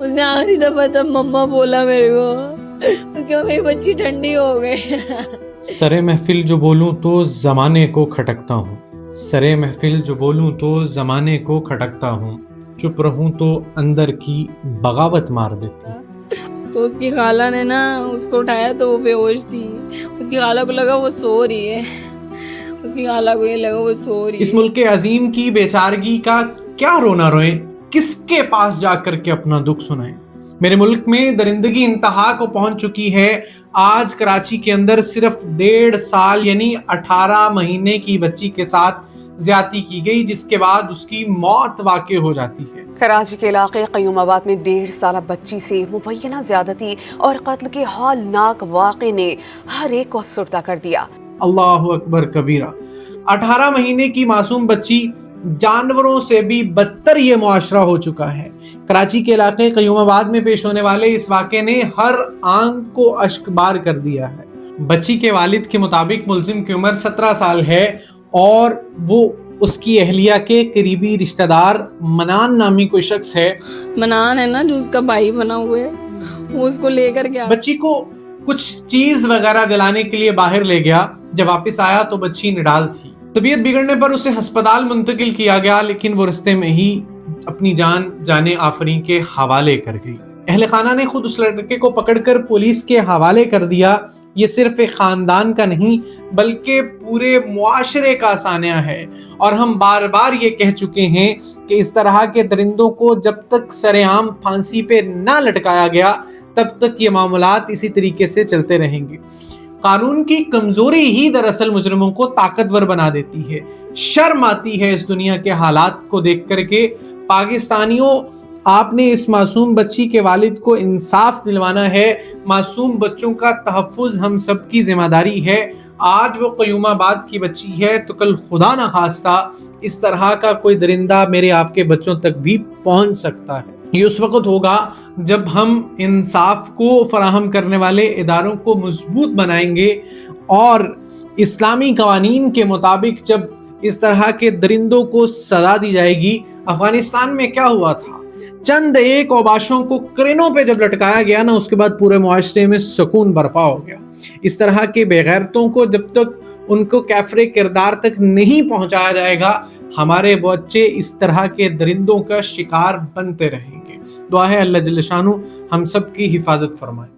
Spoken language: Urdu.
اس نے آخری دفعہ تب مما بولا میرے کو کہ میری بچی ٹھنڈی ہو گئی. سرے محفل جو بولوں تو زمانے کو کھٹکتا ہوں، سرے محفل جو بولوں تو زمانے کو کھٹکتا ہوں، چپ رہوں تو اندر کی بغاوت مار دیتی. تو اس کی خالہ نے نا اس کو اٹھایا تو وہ بے ہوش تھی. اس کی خالہ کو لگا وہ سو رہی ہے، اس کی خالہ کو یہ لگا وہ سو رہی ہے. اس ملک عظیم کی بیچارگی کا کیا رونا روئیں، کس کے پاس جا کر کے اپنا دکھ سنائیں. میرے ملک میں درندگی انتہا کو پہنچ چکی ہے. آج کراچی کے اندر صرف 1.5 سال یعنی 18 مہینے کی بچی کے ساتھ زیادتی کی گئی، جس کے بعد اس کی موت واقع ہو جاتی ہے. کراچی کے علاقے قیوم آباد میں 1.5 سالہ بچی سے مبینہ زیادتی اور قتل کے ہولناک واقعے نے ہر ایک کو افسردہ کر دیا. اللہ اکبر کبیرہ. 18 مہینے کی معصوم بچی، جانوروں سے بھی بدتر یہ معاشرہ ہو چکا ہے. کراچی کے علاقے قیوم آباد میں پیش ہونے والے اس واقعے نے ہر آنکھ کو اشک بار کر دیا ہے. بچی کے والد کے مطابق ملزم کی عمر 17 سال ہے اور وہ اس کی اہلیہ کے قریبی رشتہ دار منان نامی کوئی شخص ہے. منان ہے نا جو اس کا بھائی بنا ہوا ہے، وہ اس کو لے کر گیا. بچی کو کچھ چیز وغیرہ دلانے کے لیے باہر لے گیا. جب واپس آیا تو بچی نڈال تھی. طبیعت بگڑنے پر اسے ہسپتال منتقل کیا گیا، لیکن وہ رستے میں ہی اپنی جان جانے آفریں کے حوالے کر گئی. اہل خانہ نے خود اس لڑکے کو پکڑ کر پولیس کے حوالے کر دیا. یہ صرف ایک خاندان کا نہیں بلکہ پورے معاشرے کا سانحہ ہے، اور ہم بار بار یہ کہہ چکے ہیں کہ اس طرح کے درندوں کو جب تک سر عام پھانسی پہ نہ لٹکایا گیا تب تک یہ معاملات اسی طریقے سے چلتے رہیں گے. قانون کی کمزوری ہی دراصل مجرموں کو طاقتور بنا دیتی ہے. شرم آتی ہے اس دنیا کے حالات کو دیکھ کر کے. پاکستانیوں، آپ نے اس معصوم بچی کے والد کو انصاف دلوانا ہے. معصوم بچوں کا تحفظ ہم سب کی ذمہ داری ہے. آج وہ قیوم آباد کی بچی ہے تو کل خدا نہ خواستہ اس طرح کا کوئی درندہ میرے آپ کے بچوں تک بھی پہنچ سکتا ہے. یہ اس وقت ہوگا جب ہم انصاف کو فراہم کرنے والے اداروں کو مضبوط بنائیں گے، اور اسلامی قوانین کے مطابق جب اس طرح کے درندوں کو سزا دی جائے گی. افغانستان میں کیا ہوا تھا؟ چند ایک اوباشوں کو کرینوں پہ جب لٹکایا گیا نا، اس کے بعد پورے معاشرے میں سکون برپا ہو گیا. اس طرح کے بے غیرتوں کو جب تک ان کو کیفر کردار تک نہیں پہنچایا جائے گا، ہمارے بچے اس طرح کے درندوں کا شکار بنتے رہیں گے. دعا ہے اللہ جل شانہ ہم سب کی حفاظت فرمائے.